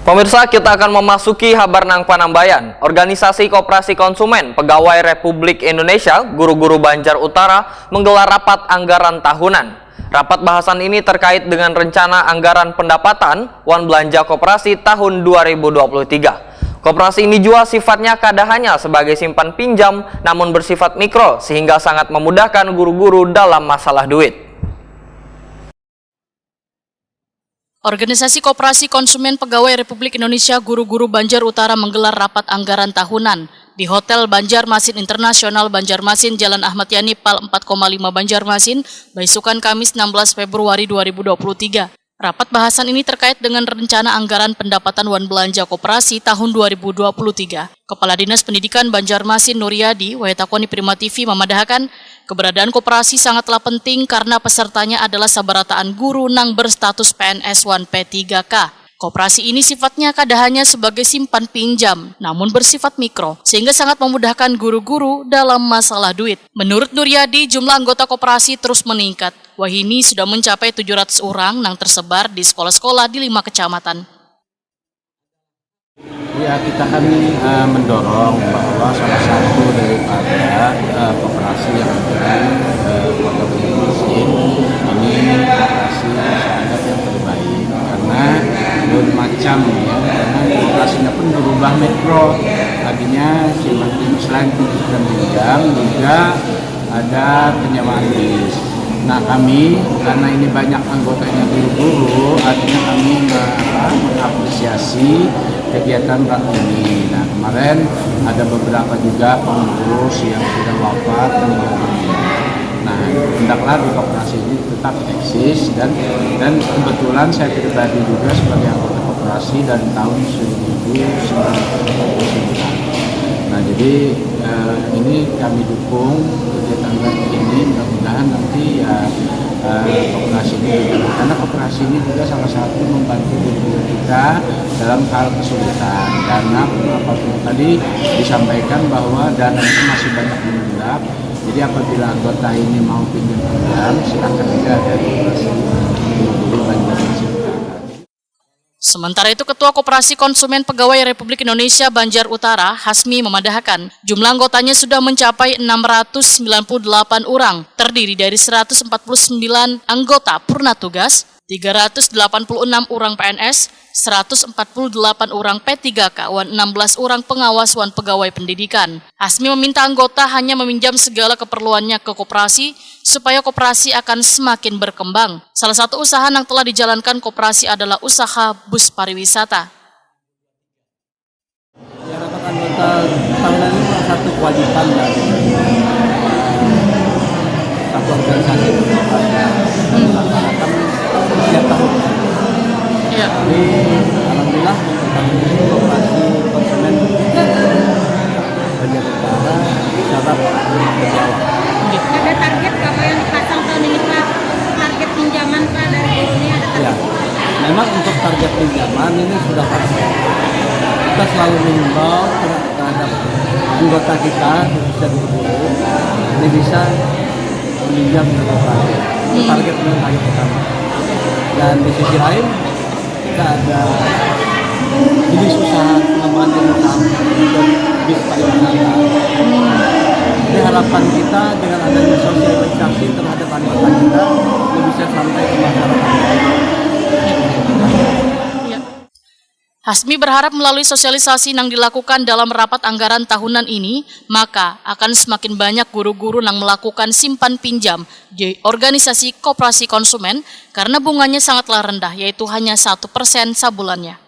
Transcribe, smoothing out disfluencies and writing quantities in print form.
Pemirsa, kita akan memasuki Habar Nang Panambayan. Organisasi Koperasi Konsumen Pegawai Republik Indonesia Guru-Guru Banjar Utara menggelar rapat anggaran tahunan. Rapat bahasan ini terkait dengan rencana anggaran pendapatan wan belanja koperasi tahun 2023. Koperasi ini juga sifatnya kada hanya sebagai simpan pinjam, namun bersifat mikro sehingga sangat memudahkan guru-guru dalam masalah duit. Organisasi Koperasi Konsumen Pegawai Republik Indonesia Guru-Guru Banjar Utara menggelar rapat anggaran tahunan di Hotel Banjarmasin Internasional Banjarmasin, Jalan Ahmad Yani, Pal 4,5 Banjarmasin, Baisukan Kamis 16 Februari 2023. Rapat bahasan ini terkait dengan rencana anggaran pendapatan wan belanja koperasi tahun 2023. Kepala Dinas Pendidikan Banjarmasin Nuryadi, Wahetakoni Prima TV memadahkan, keberadaan koperasi sangatlah penting karena pesertanya adalah sabarataan guru nang berstatus PNS 1 P3K. Koperasi ini sifatnya kada hanya sebagai simpan pinjam, namun bersifat mikro, sehingga sangat memudahkan guru-guru dalam masalah duit. Menurut Nuryadi, jumlah anggota koperasi terus meningkat. Wahini sudah mencapai 700 orang yang tersebar di sekolah-sekolah di 5 kecamatan. Ya, kita kan mendorong bahwa salah satu daripada koperasi yang ada di Kota Banjarmasin ini koperasi sangat yang terbaik karena bermacam ya, karena koperasinya pun berubah mikro, tadinya selain pinjam juga ada penyewaan bis. Nah, kami karena ini banyak anggotanya guru-guru, artinya kami mengapresiasi kegiatan rat ini. Nah, kemarin ada beberapa juga pengurus yang sudah wafat meninggal dunia. Nah, hendaklah di koperasi ini tetap eksis dan kebetulan saya pribadi juga sebagai anggota koperasi dari tahun 1999. Nah, jadi ini kami dukung kegiatan ini, mudah-mudahan nanti ya koperasi ini juga, karena koperasi ini juga salah satu membantu guru kita dalam hal kesulitan, karena apapun tadi disampaikan bahwa dana itu masih banyak menunggak. Jadi apabila anggota ini mau pinjam, silakan aja dari koperasi guru Banjarmasin. Sementara itu, Ketua Koperasi Konsumen Pegawai Republik Indonesia Banjar Utara, Hasmi, memadahkan jumlah anggotanya sudah mencapai 698 orang, terdiri dari 149 anggota purna tugas, 386 orang PNS, 148 orang P3K, 16 orang pengawas wan pegawai pendidikan. Hasmi meminta anggota hanya meminjam segala keperluannya ke koperasi supaya koperasi akan semakin berkembang. Salah satu usaha yang telah dijalankan koperasi adalah usaha bus pariwisata. Ya, rapat anggota tahunan ini salah satu kewajiban dari satu organisasi setiap tahun. Ya. Jadi alhamdulillah tahun ini koperasi konsumen Banjar Utara sangat berjalan. Ada target apa yang dipasang tahun ini Pak? Target pinjaman Pak dari guru ini ada target? Ya, memang untuk target pinjaman ini sudah pasti. Kita selalu mengimbau terhadap anggota kita, khususnya guru-guru, ini bisa meminjam ke koperasi. Target ini target pertama. Dan di sisi lain kita ada jenis usaha pengembangan umkm dan bis pariwisata. Jadi harapan kita dengan adanya sosialisasi terhadap anggota kita itu bisa sampai ke masyarakat. Hasmi berharap melalui sosialisasi yang dilakukan dalam rapat anggaran tahunan ini, maka akan semakin banyak guru-guru yang melakukan simpan pinjam di organisasi koperasi konsumen karena bunganya sangatlah rendah, yaitu hanya 1% sabulannya.